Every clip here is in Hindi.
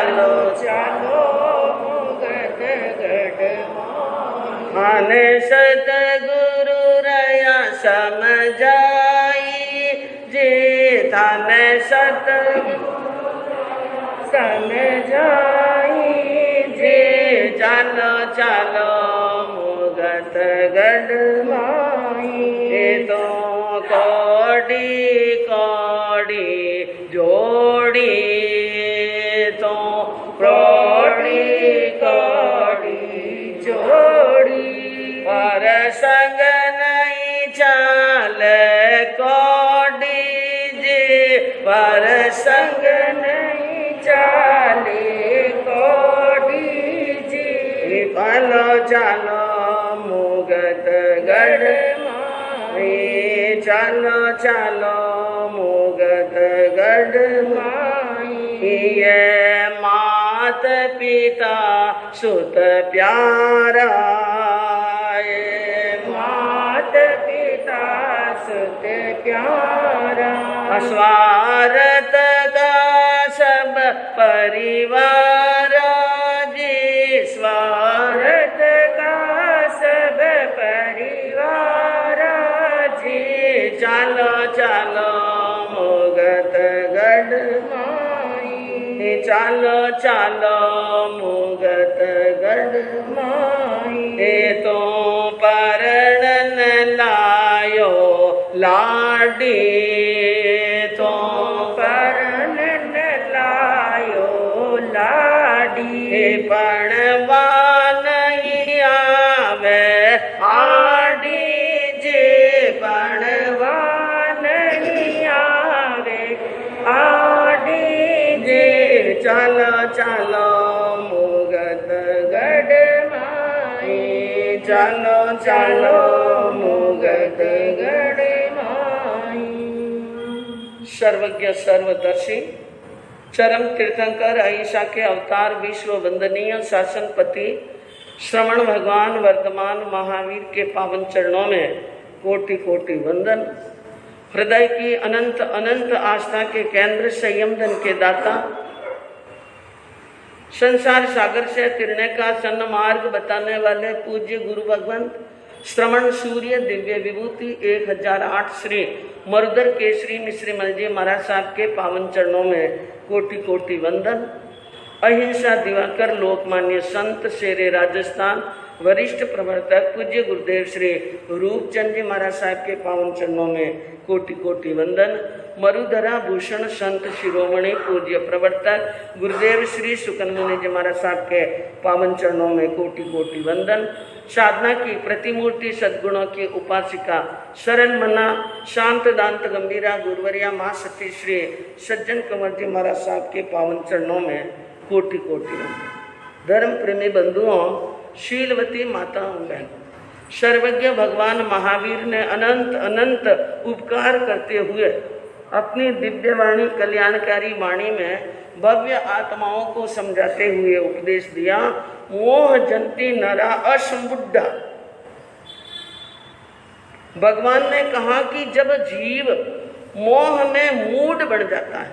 चालो चालो मुगत गढ़ माने सतगुरु रया समझाई जे धन सतगुरु समझाई जे चालो चालो मुगत गढ़ माई तो कौड़ी कौड़ी जोड़ी तो कौड़ी कौड़ी जोड़ी पर संग नहीं चाल कौड़ी जे पर संग नहीं चाले कौड़ी जी पालो चालो मुगत गढ़ माई चालो चालो मुगत गढ़ माई ये मात पिता सुत प्यारा ये मात पिता सुत प्यारा स्वार्थ का सब परिवार जी स्वार्थ का सब परिवार जी चालो चालो मुगत गढ़ माई चालो चालो मुगत गढ़ माई तो परण लायो लाडी तो परण लायो लाडी पणवा नहीं आवे आडी जे पणवा नहीं आवे आडी जे चलो चलो मुगत गढ़ माई चलो चलो मुगत गढ़ माई। सर्वज्ञ सर्वदर्शी चरम तीर्थंकर आयशा के अवतार विश्व वंदनीय शासनपति श्रवण भगवान वर्तमान महावीर के पावन चरणों में कोटि कोटि वंदन। हृदय की अनंत अनंत आस्था के केंद्र संयम धन के दाता, संसार सागर से तिरने का सन्मार्ग बताने वाले पूज्य गुरु भगवंत श्रवण सूर्य दिव्य विभूति 1008 श्री मरुधर केसरी मिश्रीमल जी महाराज साहब के पावन चरणों में कोटि कोटि वंदन। अहिंसा दिवाकर लोकमान्य संत शेरे राजस्थान वरिष्ठ प्रवर्तक पूज्य गुरुदेव श्री रूपचंद जी महाराज साहब के पावन चरणों में कोटि कोटि वंदन। मरुधरा भूषण संत शिरोमणि पूज्य प्रवर्तक गुरुदेव श्री सुकनमुनि जी महाराज साहब के पावन चरणों में कोटि कोटि वंदन। साधना की प्रतिमूर्ति सद्गुणों की उपासिका सरल मना शांत दांत गंभीरा गुरुवरिया माँ सती श्री सज्जन कंवर जी महाराज साहब के पावन चरणों में कोटि कोटि वंदन। धर्म प्रेमी बंधुओं, शीलवती माताओं बहन, सर्वज्ञ भगवान महावीर ने अनंत अनंत उपकार करते हुए अपनी दिव्य वाणी कल्याणकारी वाणी में भव्य आत्माओं को समझाते हुए उपदेश दिया। मोह जंती नरा असंबुद्धा। भगवान ने कहा कि जब जीव मोह में मूड बढ़ जाता है,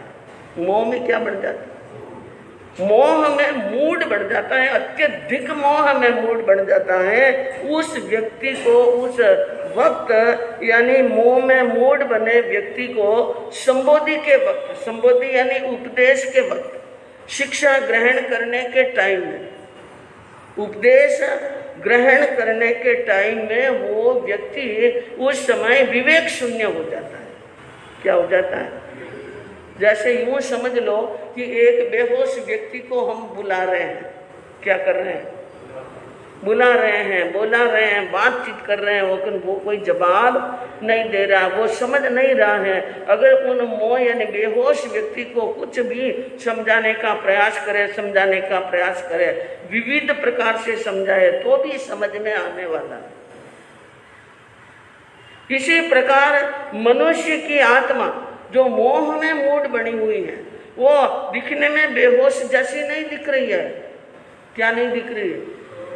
मोह में क्या बढ़ जाता है? मोह में मूड बढ़ जाता है, अत्यधिक मोह में मूड बढ़ जाता है। उस व्यक्ति को उस वक्त यानी मोह में मूड बने व्यक्ति को संबोधि के वक्त, संबोधि यानी उपदेश के वक्त, शिक्षा ग्रहण करने के टाइम में, उपदेश ग्रहण करने के टाइम में वो व्यक्ति उस समय विवेक शून्य हो जाता है। क्या हो जाता है? जैसे यूं समझ लो कि एक बेहोश व्यक्ति को हम बुला रहे हैं। क्या कर रहे हैं? बुला रहे हैं, बोला रहे हैं, बातचीत कर रहे हैं, लेकिन वो कोई जवाब नहीं दे रहा, वो समझ नहीं रहा है। अगर उन मोह यानी बेहोश व्यक्ति को कुछ भी समझाने का प्रयास करे, समझाने का प्रयास करे, विविध प्रकार से समझाए तो भी समझ में आने वाला है। इसी प्रकार मनुष्य की आत्मा जो मोह में मूड बनी हुई है, वो दिखने में बेहोश जैसी नहीं दिख रही है। क्या नहीं दिख रही है?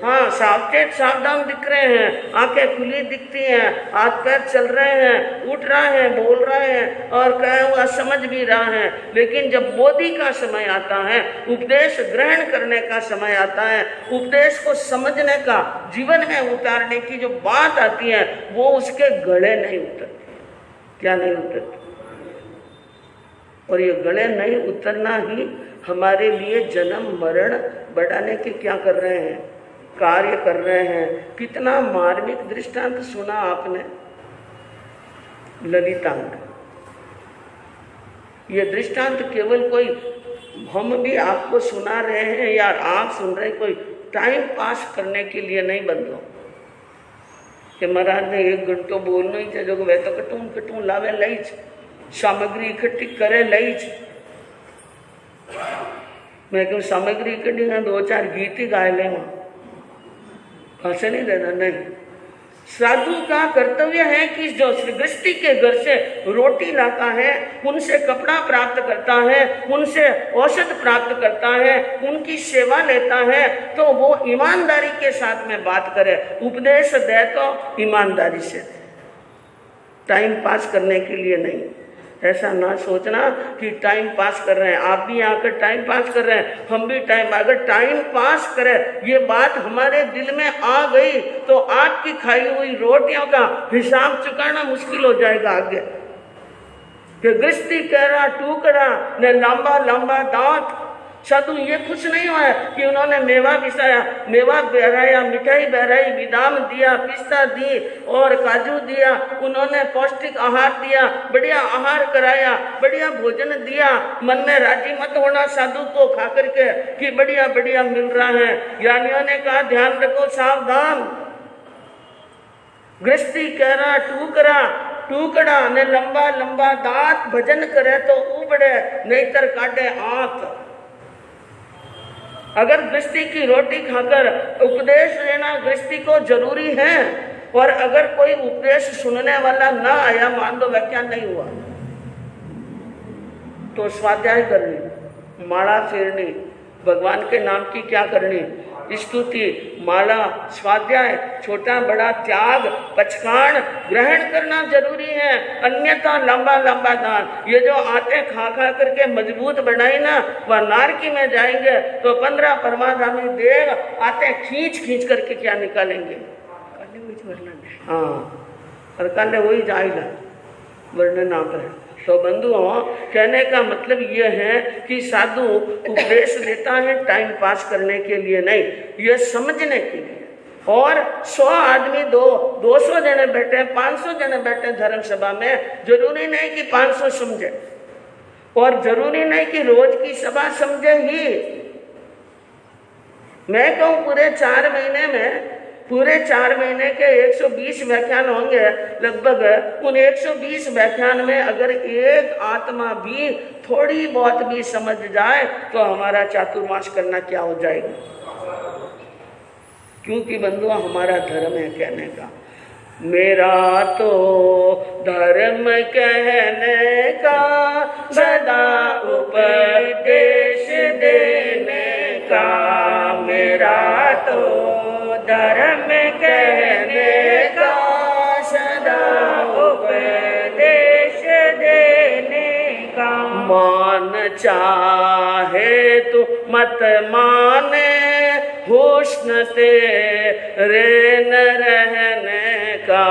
हाँ सावचेत सावधान दिख रहे हैं, आंखें खुली दिखती हैं, हाथ पैर चल रहे हैं, उठ रहे हैं, बोल रहे हैं और कहा हुआ समझ भी रहा है। लेकिन जब बोधि का समय आता है, उपदेश ग्रहण करने का समय आता है, उपदेश को समझने का, जीवन में उतारने की जो बात आती है, वो उसके गले नहीं उतरती। क्या नहीं उतरती? और ये गले नहीं उतरना ही हमारे लिए जन्म मरण बढ़ाने के क्या कर रहे हैं, कार्य कर रहे हैं। कितना मार्मिक दृष्टांत सुना आपने ललितांग। ये दृष्टांत केवल कोई हम भी आपको सुना रहे हैं या आप सुन रहे हैं, कोई टाइम पास करने के लिए नहीं बंदो कि महाराज ने 1 घंटो बोलना ही चाहिए, जो वह तो कटून लावे लई सामग्री इकट्ठी करे लई। मैं क्यों सामग्री इकट्ठी 2-4 गीत ही गाए ले, ऐसे नहीं देना। नहीं, साधु का कर्तव्य है कि जो गृहस्थी के घर से रोटी लाता है, उनसे कपड़ा प्राप्त करता है, उनसे औषध प्राप्त करता है, उनकी सेवा लेता है, तो वो ईमानदारी के साथ में बात करे। उपदेश दे तो ईमानदारी से दे, टाइम पास करने के लिए नहीं। ऐसा ना सोचना कि टाइम पास कर रहे हैं, आप भी आकर टाइम पास कर रहे हैं, हम भी अगर टाइम पास करें, ये बात हमारे दिल में आ गई तो आपकी खाई हुई रोटियों का हिसाब चुकाना मुश्किल हो जाएगा आगे। कि गृहस्थी कह रहा टूकड़ा ने लंबा लंबा दांत। साधु ये खुश नहीं हुआ है कि उन्होंने मेवा पिसाया, मेवा बहराया, मिठाई बहराई, बादाम दिया, पिस्ता दी और काजू दिया, उन्होंने पौष्टिक आहार दिया, बढ़िया आहार कराया, बढ़िया भोजन दिया। मन में राजी मत होना साधु को खा करके कि बढ़िया बढ़िया मिल रहा है। ज्ञानियों ने कहा ध्यान रखो, सावधान। गृहस्थी कह रहा टूकड़ा ने लंबा लंबा दांत, भजन करे तो उबड़े नहीं तर काटे आंख। अगर गृहस्थी की रोटी खाकर उपदेश लेना गृहस्थी को जरूरी है, और अगर कोई उपदेश सुनने वाला ना आया, मान लो व्याख्यान नहीं हुआ, तो स्वाध्याय करनी, माला फेरनी, भगवान के नाम की क्या करनी, स्तुति, माला, स्वाध्याय, छोटा बड़ा त्याग, पचकाण ग्रहण करना जरूरी है। अन्यथा लंबा लंबा दान। ये जो आटे खा करके मजबूत बनाई ना, वह नारकी में जाएंगे तो 15 परमाधामी देव आटे खींच करके क्या निकालेंगे, हाँ, और कल वही जाएगा वर्णन आप है। तो बंधुओं, कहने का मतलब ये है कि साधु उपदेश देता है टाइम पास करने के लिए नहीं, ये समझने के लिए। और 100 आदमी 200 जने बैठे, 500 जने बैठे धर्म सभा में, जरूरी नहीं कि 500 समझे, और जरूरी नहीं कि रोज की सभा समझे ही। मैं कहूँ पूरे 4 महीने के 120 व्याख्यान होंगे लगभग। उन 120 व्याख्यान में अगर एक आत्मा भी थोड़ी बहुत भी समझ जाए तो हमारा चातुर्मास करना क्या हो जाएगा। क्योंकि बंधुआ हमारा धर्म है कहने का, मेरा तो धर्म कहने का, सदा उपदेश देने का। मेरा तो धर्म कहने का, सदा उपदेश देने का। मान चाहे तो मत माने, हुस्न तेरे न रहने का।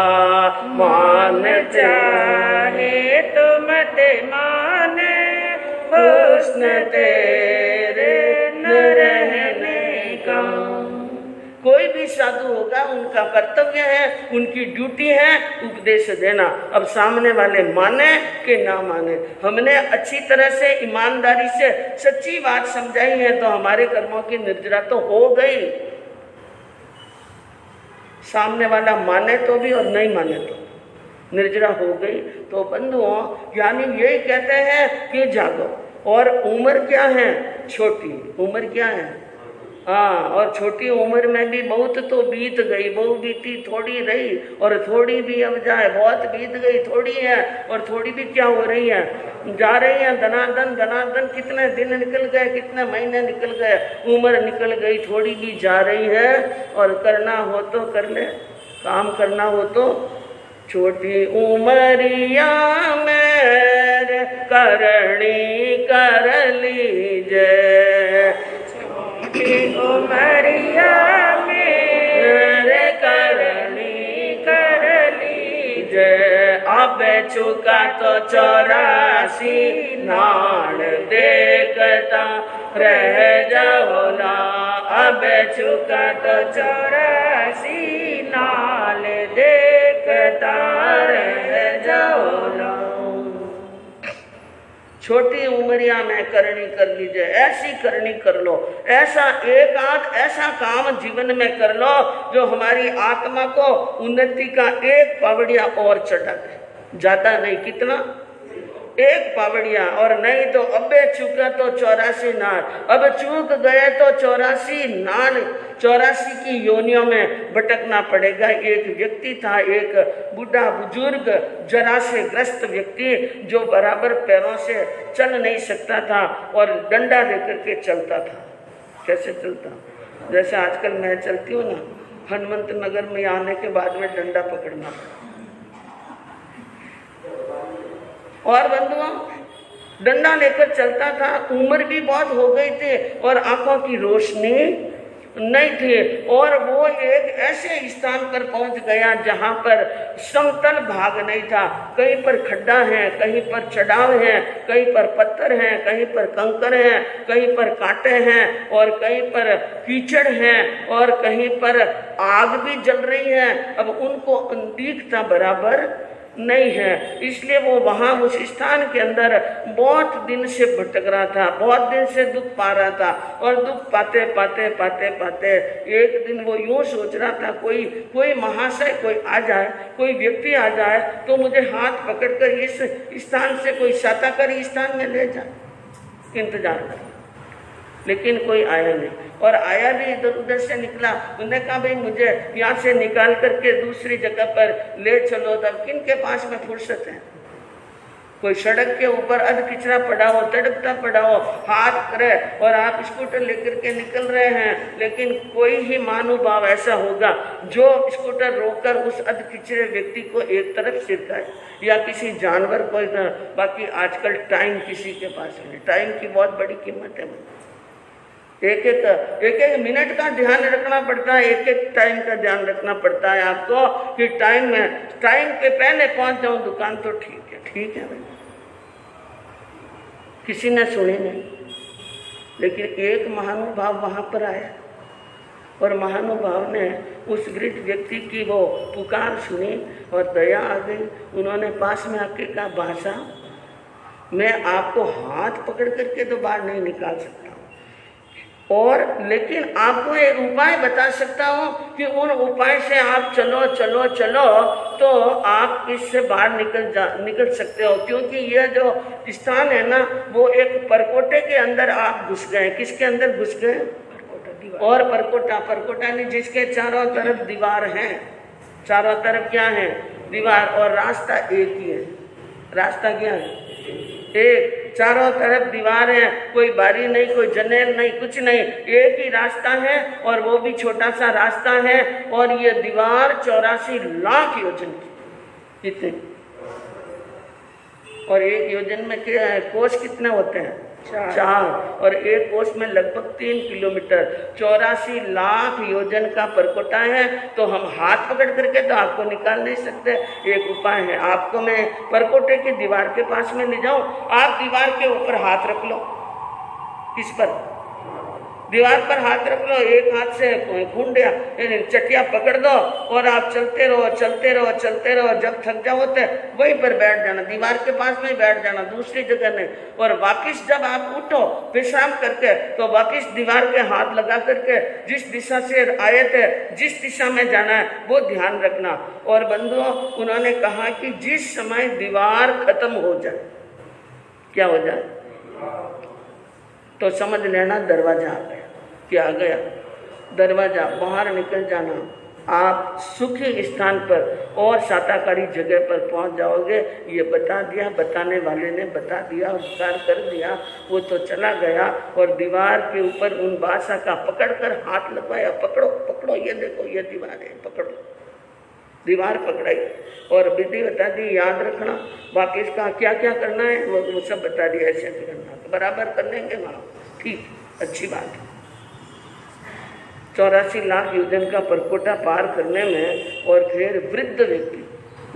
मान चाहे तो मत माने, हुस्न तेरे न रहने का। कोई भी साधु होगा, उनका कर्तव्य है, उनकी ड्यूटी है उपदेश देना। अब सामने वाले माने कि ना माने, हमने अच्छी तरह से ईमानदारी से सच्ची बात समझाई है तो हमारे कर्मों की निर्जरा तो हो गई। सामने वाला माने तो भी और नहीं माने तो निर्जरा हो गई। तो बंधुओं, यानी यही कहते हैं कि जागो। और उम्र क्या है? छोटी उम्र क्या है? हाँ, और छोटी उम्र में भी बहुत तो बीत गई, बहु बीती थोड़ी रही, और थोड़ी भी अब जाए, बहुत बीत गई थोड़ी है, और थोड़ी भी क्या हो रही है, जा रही है धनाधन धनाधन। कितने दिन निकल गए, कितने महीने निकल गए, उम्र निकल गई, थोड़ी भी जा रही है। और करना हो तो कर ले, काम करना हो तो। छोटी उमरिया मेरे करनी कर लीजे, छोटी उमरिया मेरे करनी कर लीजे। अब चुका तो 84 नाल देखता रह जाओ ना, अब चुका तो 84 नाल देखता रह जाओ ना। छोटी उमरिया में करनी कर लीजिए, ऐसी करनी कर लो, ऐसा एक आध ऐसा काम जीवन में कर लो जो हमारी आत्मा को उन्नति का एक पावड़िया और चढ़ा दे। ज्यादा नहीं, कितना, एक पावड़िया। और नहीं तो अबे चूका तो 84 नाल, अब चूक गए तो 84 नाल, 84 की योनियों में भटकना पड़ेगा। एक व्यक्ति था, एक बूढ़ा बुजुर्ग जरा से ग्रस्त व्यक्ति, जो बराबर पैरों से चल नहीं सकता था और डंडा लेकर के चलता था। कैसे चलता? जैसे आजकल मैं चलती हूँ ना, हनुमंत नगर में आने के बाद में डंडा पकड़ना पड़ा। और बंधुओं, डंडा लेकर चलता था, उम्र भी बहुत हो गई थी और आंखों की रोशनी नहीं थी। और वो एक ऐसे स्थान पर पहुंच गया जहां पर समतल भाग नहीं था, कहीं पर खड्डा है, कहीं पर चढ़ाव है, कहीं पर पत्थर है, कहीं पर कंकर है, कहीं पर कांटे हैं, और कहीं पर कीचड़ है, और कहीं पर आग भी जल रही है। अब उनको दिखता बराबर नहीं है, इसलिए वो वहाँ उस स्थान के अंदर बहुत दिन से भटक रहा था, बहुत दिन से दुख पा रहा था। और दुख पाते पाते पाते पाते एक दिन वो यूँ सोच रहा था, कोई महाशय कोई आ जाए, कोई व्यक्ति आ जाए तो मुझे हाथ पकड़कर इस स्थान से कोई शाताकारी स्थान में ले जाए। इंतजार कर, लेकिन कोई आया नहीं। और आया भी इधर उधर से निकला, उन्होंने कहा भाई मुझे यहाँ से निकाल करके दूसरी जगह पर ले चलो। तब किन के पास में फुर्सत है? कोई सड़क के ऊपर अध किचरा पड़ा हो, तड़पता पड़ा हो, हाथ करे और आप स्कूटर लेकर के निकल रहे हैं, लेकिन कोई ही महानुभाव ऐसा होगा जो स्कूटर रोककर उस अध किचरे व्यक्ति को एक तरफ सिरकाए, या किसी जानवर को। बाकी आजकल टाइम किसी के पास नहीं, टाइम की बहुत बड़ी कीमत है। एक एक मिनट का ध्यान रखना पड़ता है, एक एक टाइम का ध्यान रखना पड़ता है आपको कि टाइम पे पहले पहुंच जाऊं दुकान तो ठीक है भाई। किसी ने सुनी नहीं, लेकिन एक महानुभाव वहां पर आया और महानुभाव ने उस वृद्ध व्यक्ति की वो पुकार सुनी और दया आ गई। उन्होंने पास में आके कहा, भाषा मैं आपको हाथ पकड़ करके तो बाहर नहीं निकाल सकता, और लेकिन आपको एक उपाय बता सकता हूँ कि उन उपाय से आप चलो चलो चलो तो आप इससे बाहर निकल सकते हो। क्योंकि यह जो स्थान है ना, वो एक परकोटे के अंदर आप घुस गए। किसके अंदर घुस गए? और परकोटा नहीं, जिसके चारों तरफ दीवार है। चारों तरफ क्या है? दीवार। और रास्ता एक ही है। रास्ता क्या है? एक। चारों तरफ दीवार है, कोई बारी नहीं, कोई जनेल नहीं, कुछ नहीं, एक ही रास्ता है, और वो भी छोटा सा रास्ता है। और ये दीवार 84 लाख योजन की। कितने? और एक योजन में क्या है? कोस कितने होते हैं? 4। और एक कोस में लगभग 3 किलोमीटर। 84 लाख योजन का परकोटा है, तो हम हाथ पकड़ करके तो आपको निकाल नहीं सकते। एक उपाय है, आपको मैं परकोटे की दीवार के पास में ले जाऊं, आप दीवार के ऊपर हाथ रख लो। किस पर? दीवार पर हाथ रख लो, एक हाथ से खूंडिया चटिया पकड़ दो और आप चलते रहो चलते रहो चलते रहो। जब थक जाओ तो वहीं पर बैठ जाना, दीवार के पास में बैठ जाना, दूसरी जगह नहीं। और वापिस जब आप उठो विश्राम करके, तो वापिस दीवार के हाथ लगा करके जिस दिशा से आए थे, जिस दिशा में जाना है वो ध्यान रखना। और बंधुओं, उन्होंने कहा कि जिस समय दीवार खत्म हो जाए, क्या हो जाए, तो समझ लेना दरवाजा आ गया। क्या गया दरवाजा, बाहर निकल जाना, आप सुखी स्थान पर और शाकाहारी जगह पर पहुंच जाओगे। ये बता दिया, बताने वाले ने बता दिया, उपकार कर दिया, वो तो चला गया और दीवार के ऊपर उन बादशाह का पकड़कर हाथ लगवाया, पकड़ो पकड़ो, ये देखो ये दीवार है, पकड़ो। दीवार पकड़ाई और विधि बता दी, याद रखना, वापिस कहा क्या क्या करना है वो सब बता दिया, ऐसे करना, तो बराबर कर लेंगे वहाँ, ठीक, अच्छी बात है। 84 लाख योजन का परकोटा पार करने में और फिर वृद्ध व्यक्ति,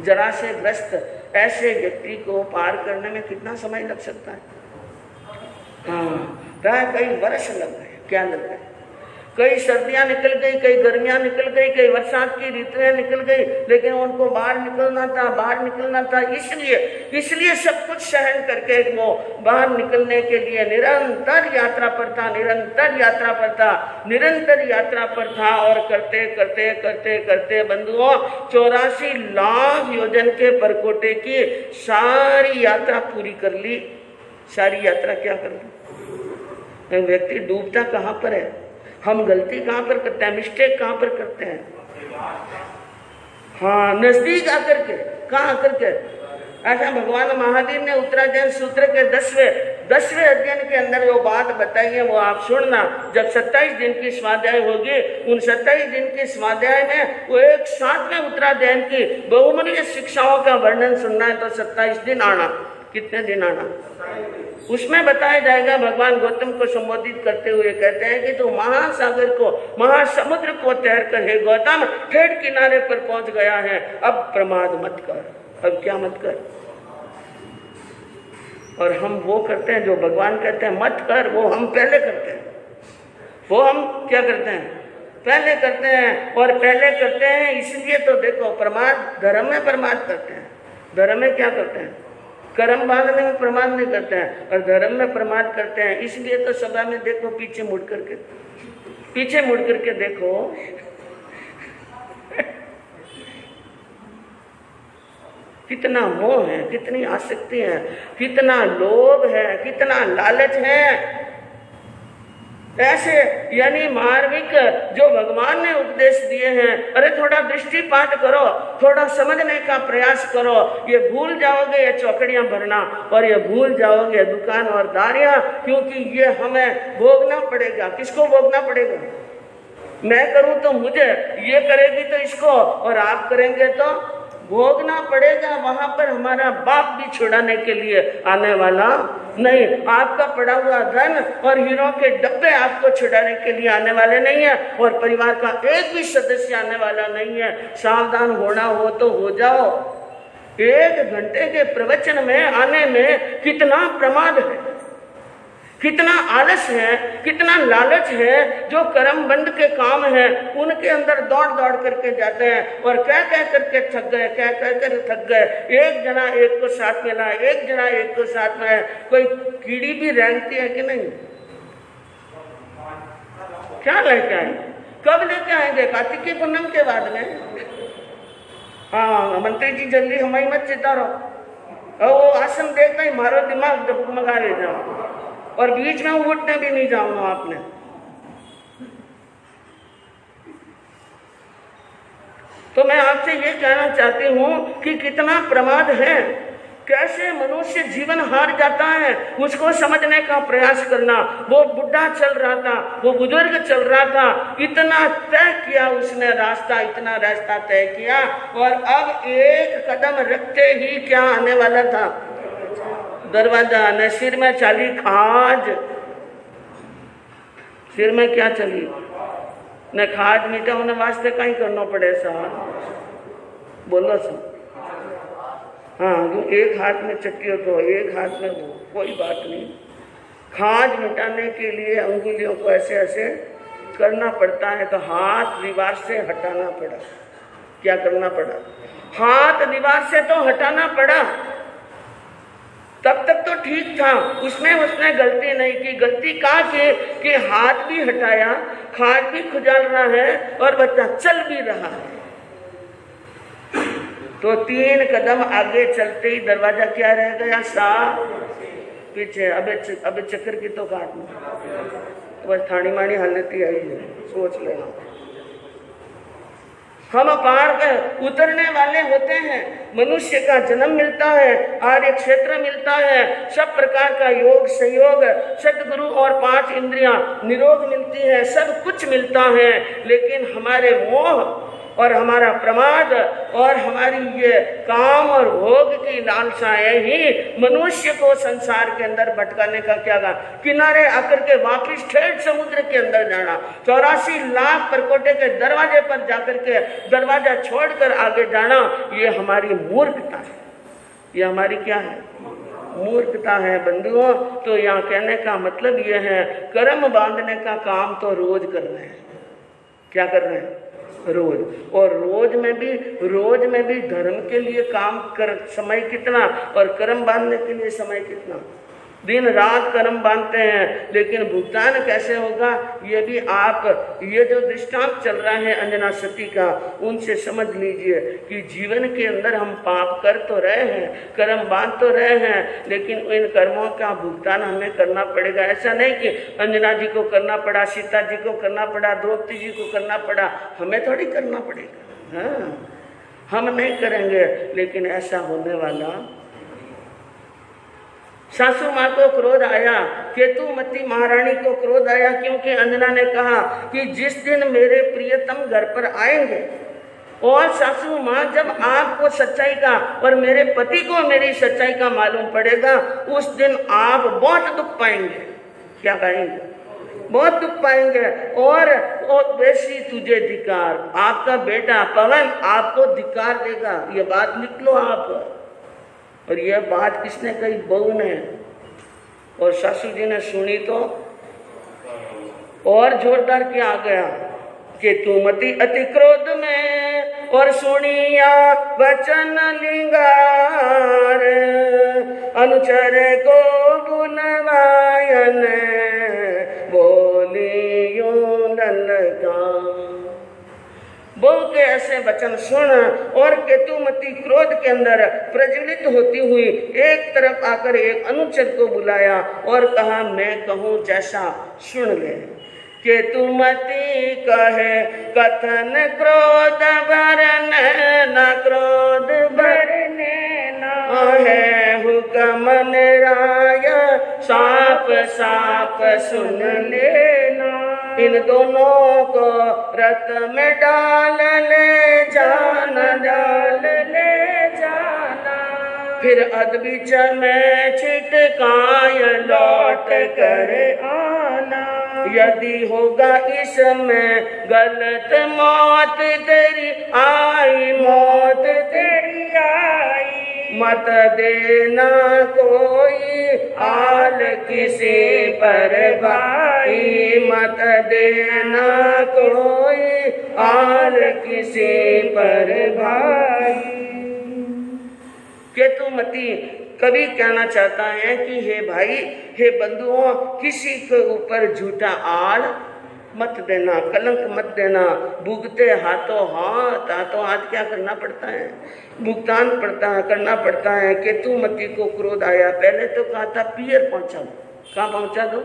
जरा से ग्रस्त ऐसे व्यक्ति को पार करने में कितना समय लग सकता है? हाँ, कई वर्ष लग गए, क्या लग गए? कई सर्दियां निकल गई, कई गर्मियां निकल गई, कई बरसात की ऋतुएं निकल गई, लेकिन उनको बाहर निकलना था, इसलिए सब कुछ सहन करके वो बाहर निकलने के लिए निरंतर यात्रा पर था और करते बंधुओं 84 लाख योजन के परकोटे की सारी यात्रा पूरी कर ली। सारी यात्रा क्या कर ली? व्यक्ति डूबता कहाँ पर है? हम गलती कहाँ पर करते हैं, मिस्टेक कहाँ पर करते हैं? हाँ, नजदीक आकर के, कहाँ आकर के? ऐसा भगवान महावीर ने उत्तरायण सूत्र के 10वें अध्ययन के अंदर वो बात बताई है, वो आप सुनना। जब 27 दिन की स्वाध्याय होगी, उन 27 दिन के स्वाध्याय में वो एक साथ में उत्तरायण की बहुमूल्य शिक्षाओं का वर्णन सुनना है तो 27 दिन आना। कितने दिन आना? उसमें बताया जाएगा। भगवान गौतम को संबोधित करते हुए कहते हैं कि तू महासागर को, महासमुद्र को तैर कर हे गौतम ठेठ किनारे पर पहुंच गया है, अब प्रमाद मत कर। अब क्या मत कर? और हम वो करते हैं जो भगवान कहते हैं मत कर, वो हम पहले करते हैं। वो हम क्या करते हैं? पहले करते हैं। और पहले करते हैं इसलिए तो देखो, प्रमाद धर्म में प्रमाद करते हैं, धर्म में क्या करते हैं? कर्म बांधने में प्रमाद नहीं करते हैं और धर्म में प्रमाद करते हैं। इसलिए तो सभा में देखो, पीछे मुड़ करके देखो कितना मोह है, कितनी आसक्ति है, कितना लोभ है, कितना लालच है। ऐसे यानी मार्मिक जो भगवान ने उपदेश दिए हैं, अरे थोड़ा दृष्टिपात करो, थोड़ा समझने का प्रयास करो। ये भूल जाओगे ये चौकड़ियां भरना, और ये भूल जाओगे दुकान और दारियां, क्योंकि ये हमें भोगना पड़ेगा। किसको भोगना पड़ेगा? मैं करूं तो मुझे, ये करेगी तो इसको, और आप करेंगे तो भोगना पड़ेगा। वहां पर हमारा बाप भी छुड़ाने के लिए आने वाला नहीं। आपका पड़ा हुआ धन और हीरों के डब्बे आपको छुड़ाने के लिए आने वाले नहीं है, और परिवार का एक भी सदस्य आने वाला नहीं है। सावधान होना हो तो हो जाओ। 1 घंटे के प्रवचन में आने में कितना प्रमाद है, कितना आलस है, कितना लालच है। जो कर्म बंद के काम है उनके अंदर दौड़ करके जाते हैं, और कह करके थक गए। एक जना एक को साथ में लाए, एक जना एक को साथ में। कोई कीड़ी भी रेंगती है कि नहीं? क्या लेके आएंगे? कब लेके आएंगे? कार्तिक की पूनम के बाद में। हाँ, मंत्री जी जल्दी हमारी मत चिता रहो, वो आसन देखना ही मारो दिमाग डगमगा ले जाओ, और बीच में उठने भी नहीं जाऊंगा आपने। तो मैं आपसे ये कहना चाहती हूं कि कितना प्रमाद है, कैसे मनुष्य जीवन हार जाता है, उसको समझने का प्रयास करना। वो बुढ़ा चल रहा था, वो बुजुर्ग चल रहा था, इतना तय किया उसने रास्ता, इतना रास्ता तय किया, और अब एक कदम रखते ही क्या आने वाला था? दरवाजा। न सिर में चली खाज, सिर में क्या चली? न खाज मीठा होने वास्ते कहीं करना पड़े साहब, बोलो सर। हाँ, एक हाथ में चक्की हो तो एक हाथ में वो, कोई बात नहीं। खाज मिटाने के लिए अंगुलियों को ऐसे ऐसे करना पड़ता है, तो हाथ दीवार से हटाना पड़ा। क्या करना पड़ा? हाथ दीवार से तो हटाना पड़ा। तब तक तो ठीक था, उसने गलती नहीं की। गलती कहाँ की कि हाथ भी हटाया, खाट भी खुजाल रहा है और बच्चा चल भी रहा है। तो 3 कदम आगे चलते ही दरवाजा क्या रह गया? साफ। पीछे अबे चक्कर की तो काटना, बस थानी मानी हालत ही आई है, सोच लेना। हम पहाड़ पर उतरने वाले होते हैं, मनुष्य का जन्म मिलता है, आर्य क्षेत्र मिलता है, सब प्रकार का योग सहयोग, सदगुरु और 5 इंद्रियां निरोग मिलती है, सब कुछ मिलता है। लेकिन हमारे मोह और हमारा प्रमाद और हमारी ये काम और भोग की लालसाएं ही मनुष्य को संसार के अंदर भटकाने का क्या गा, किनारे आकर के वापिस ठेठ समुद्र के अंदर जाना, 84 लाख परकोटे के दरवाजे पर जाकर के दरवाजा छोड़कर आगे जाना, ये हमारी मूर्खता है। ये हमारी क्या है? मूर्खता है बंधुओं। तो यहाँ कहने का मतलब ये है, कर्म बांधने का काम तो रोज कर रहे हैं। क्या कर रहे हैं? रोज। और रोज में भी धर्म के लिए काम कर समय कितना और कर्म बांधने के लिए समय कितना। दिन रात कर्म बांधते हैं, लेकिन भुगतान कैसे होगा ये भी आप, ये जो दृष्टांत चल रहा है अंजना सती का, उनसे समझ लीजिए कि जीवन के अंदर हम पाप कर तो रहे हैं, कर्म बांध तो रहे हैं, लेकिन इन कर्मों का भुगतान हमें करना पड़ेगा। ऐसा नहीं कि अंजना जी को करना पड़ा, सीता जी को करना पड़ा, द्रौपदी जी को करना पड़ा, हमें थोड़ी करना पड़ेगा। हाँ, हम नहीं करेंगे, लेकिन ऐसा होने वाला। सासू माँ को क्रोध आया, केतुमती महारानी को क्रोध आया, क्योंकि अंजना ने कहा कि जिस दिन मेरे प्रियतम घर पर आएंगे, और सासू माँ जब आपको सच्चाई का और मेरे पति को मेरी सच्चाई का मालूम पड़ेगा, उस दिन आप बहुत दुख पाएंगे। क्या कहेंगे? बहुत दुख पाएंगे। और वैसी तुझे धिकार, आपका बेटा पवन आपको धिकार देगा, ये बात लिख लो आप। और यह बात किसने कही? बहू ने। और सासू जी ने सुनी तो और जोरदार क्या आ गया कि तुमती अति क्रोध में और सुनिया वचन लिंगार, अनुचर को बुनवायन बोलियो ललकार। बहू के ऐसे वचन सुन और केतुमती क्रोध के अंदर प्रज्वलित होती हुई एक तरफ आकर एक अनुचर को बुलाया और कहा, मैं कहूँ जैसा सुन ले। केतुमती कहे कथन क्रोध भरने न, क्रोध भरने न है हुक्म निराय, साफ साफ सुन लेना। इन दोनों को रथ में डाल ले जाना, डाल ले जाना। फिर अदबीच में छिटकाय लौट कर आना। यदि होगा इसमें गलत मौत तेरी आई, मौत तेरी आई। मत देना कोई आल किसी पर भाई, मत देना कोई आल किसी पर भाई। केतुमती कवि कहना चाहता है कि हे भाई, हे बंधुओं, किसी के ऊपर झूठा आल मत देना, कलंक मत देना। भुगते हाथों हाथ क्या करना पड़ता है? भुगतान करना पड़ता है। केतुमती को क्रोध आया, पहले तो कहा था पियर पहुंचा दो। कहाँ पहुंचा दो?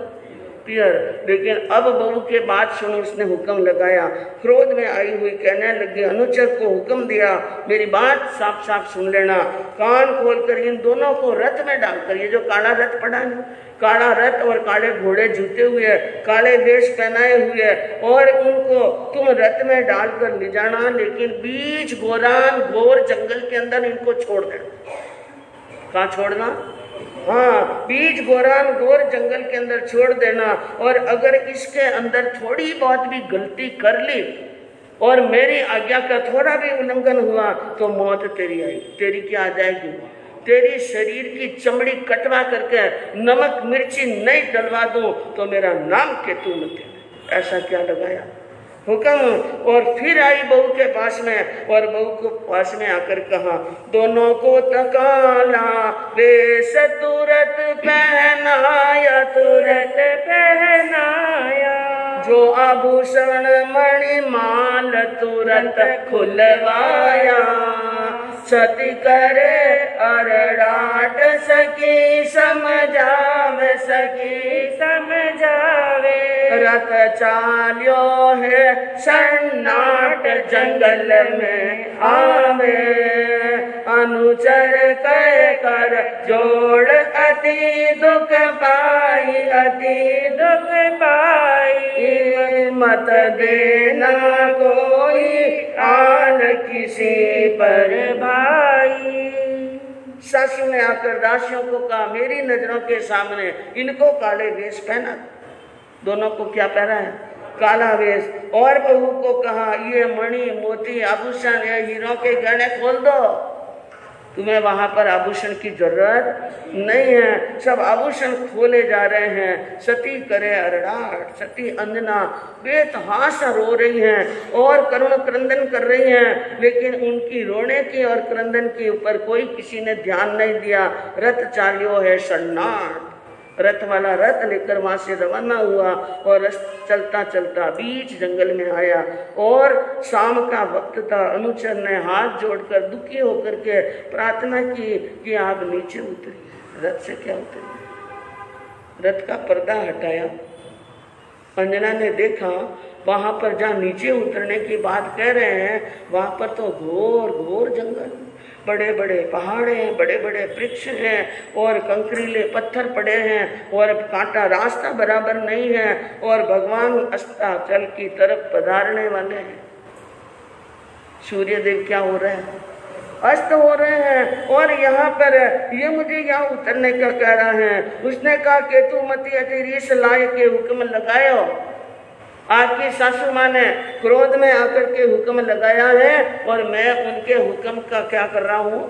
पियर। लेकिन अब बहू के बात सुनो, उसने हुक्म लगाया, क्रोध में आई हुई कहने लगी, अनुचर को हुक्म दिया, मेरी बात साफ साफ सुन लेना, कान खोलकर इन दोनों को रथ में डालकर, ये जो काला रथ पड़ा है, काला रथ और काले घोड़े जूते हुए, काले वेश पहनाए हुए, और उनको तुम रथ में डालकर ले जाना, लेकिन बीच घोर जंगल के अंदर इनको छोड़ देना। कहाँ छोड़ना? हाँ, बीच घोर जंगल के अंदर छोड़ देना। और अगर इसके अंदर थोड़ी बहुत भी गलती कर ली और मेरी आज्ञा का थोड़ा भी उल्लंघन हुआ तो मौत तेरी आई। तेरी क्या आ जाएगी? तेरी शरीर की चमड़ी कटवा करके नमक मिर्ची नहीं डलवा दूं तो मेरा नाम केतुमती। ऐसा क्या लगाया हुक्म। और फिर आई बहू के पास में, और बहू को पास में आकर कहा, दोनों को तकाला वेश तुरत पहनाया, तुरत पहनाया। जो आभूषण मणिमाल तुरंत खुलवाया। सती करे अरडाट सखी समझावे सखी समझावे। रथ चाल्यो है सन्नाट जंगल में आवे अनुचर कह कर जोड़ अति दुख पाई अति दुख पाई। मत देना कोई आन किसी पर भाई। सासू ने आकर दासियों को कहा मेरी नजरों के सामने इनको काले वेश पहना। दोनों को क्या पहना है? काला वेश। और बहू को कहा ये मणि मोती आभूषण या हीरों के गहने खोल दो, तुम्हें वहां पर आभूषण की जरूरत नहीं है। सब आभूषण खोले जा रहे हैं। सती करे अरडाट, सती अंजना बेतहाशा रो रही हैं और करुण क्रंदन कर रही हैं, लेकिन उनकी रोने की और क्रंदन के ऊपर कोई किसी ने ध्यान नहीं दिया। रथ चालियो है सन्नाट, रथ वाला रथ लेकर वहां से रवाना हुआ और चलता चलता बीच जंगल में आया। और शाम का वक्त था। अनुचर ने हाथ जोड़कर दुखी होकर के प्रार्थना की कि आप नीचे उतरिए। रथ से क्या उतरिए? रथ का पर्दा हटाया। अंजना ने देखा वहां पर जहाँ नीचे उतरने की बात कह रहे हैं वहां पर तो घोर घोर जंगल, बड़े बड़े पहाड़े हैं, बड़े बड़े वृक्ष हैं और कंकरीले पत्थर पड़े हैं और कांटा रास्ता बराबर नहीं है और भगवान अस्ताचल की तरफ पधारने वाले हैं। सूर्यदेव क्या हो रहे हैं? अस्त हो रहे हैं। और यहाँ पर ये मुझे यहाँ उतरने का कह रहा है। उसने कहा केतुमती अति रीस लाए के हुक्म लगायो। आपकी सासू माँ ने क्रोध में आकर के हुक्म लगाया है और मैं उनके हुक्म का क्या कर रहा हूँ?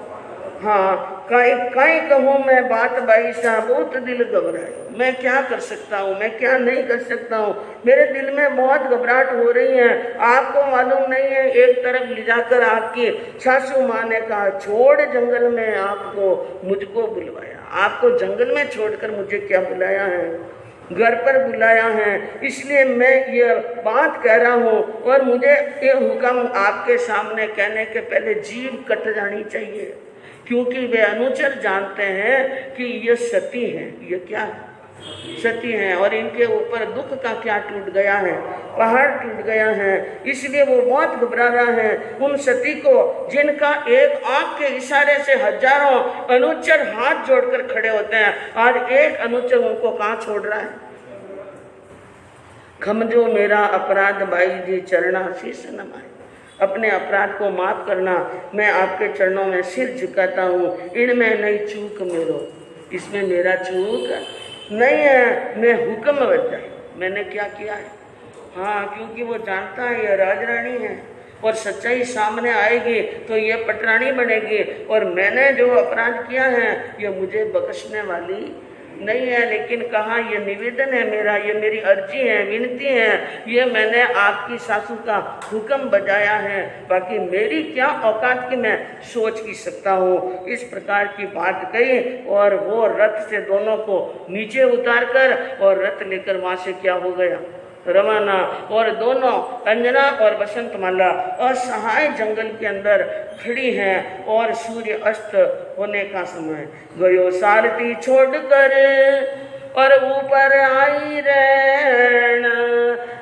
हाँ, कहीं कहूँ मैं बात बाई सा बहुत दिल घबराए। मैं क्या कर सकता हूँ, मैं क्या नहीं कर सकता हूँ। मेरे दिल में बहुत घबराहट हो रही है। आपको मालूम नहीं है, एक तरफ ले जाकर आपकी सासू माँ ने कहा छोड़ जंगल में आपको मुझको बुलवाया। आपको जंगल में छोड़कर मुझे क्या बुलाया है? घर पर बुलाया है। इसलिए मैं ये बात कह रहा हूँ और मुझे ये हुक्म आपके सामने कहने के पहले जीभ कट जानी चाहिए, क्योंकि वे अनुचर जानते हैं कि ये सती हैं। ये क्या है? सती हैं और इनके ऊपर दुख का क्या टूट गया है? पहाड़ टूट गया है। इसलिए वो बहुत घबरा रहा है। उन सती को जिनका एक आंख के इशारे से हजारों अनुचर हाथ जोड़कर खड़े होते हैं, आज एक अनुचर उनको कहाँ छोड़ रहा है? खमजो मेरा अपराध बाई जी चरणा शीश नमाए। अपने अपराध को माफ करना, मैं आपके चरणों में सिर झुकाता हूँ। इनमें नहीं चूक मेरो, इसमें मेरा चूक नहीं है। मैं हुक्म बजा, मैंने क्या किया है? हाँ, क्योंकि वो जानता है ये राजरानी है और सच्चाई सामने आएगी तो ये पटरानी बनेगी और मैंने जो अपराध किया है ये मुझे बख्शने वाली नहीं है। लेकिन कहा ये निवेदन है मेरा, ये मेरी अर्जी है, विनती है, ये मैंने आपकी सासू का हुक्म बजाया है। बाकी मेरी क्या औकात की मैं सोच की सकता हूँ। इस प्रकार की बात कही और वो रथ से दोनों को नीचे उतार कर और रथ लेकर वहाँ से क्या हो गया? रवाना। और दोनों अंजना और बसंतमाला असहाय जंगल के अंदर खड़ी हैं और सूर्य अस्त होने का समय गयो सारथी छोड़कर और ऊपर आई रैन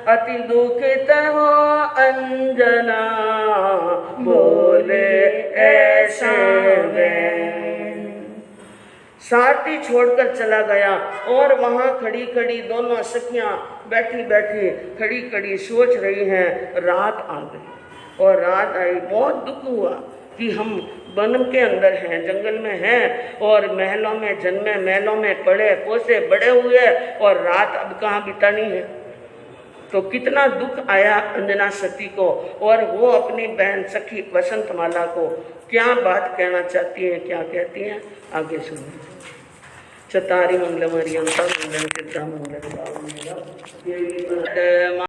अति दुखित हो अंजना बोले ऐसे सारथी छोड़कर चला गया और वहां खड़ी खड़ी दोनों सखियां बैठी बैठी खड़ी खड़ी सोच रही हैं। रात आ गई और रात आई, बहुत दुख हुआ कि हम वन के अंदर हैं, जंगल में हैं और महलों में जन्मे, महलों में पड़े पोसे बड़े हुए और रात अब कहाँ बितानी है। तो कितना दुख आया अंजना सती को और वो अपनी बहन सखी बसंतमाला को क्या बात कहना चाहती है, क्या कहती हैं, आगे सुनिए। चतारी मंगलम हरियंता मंगल चित्ता मंगल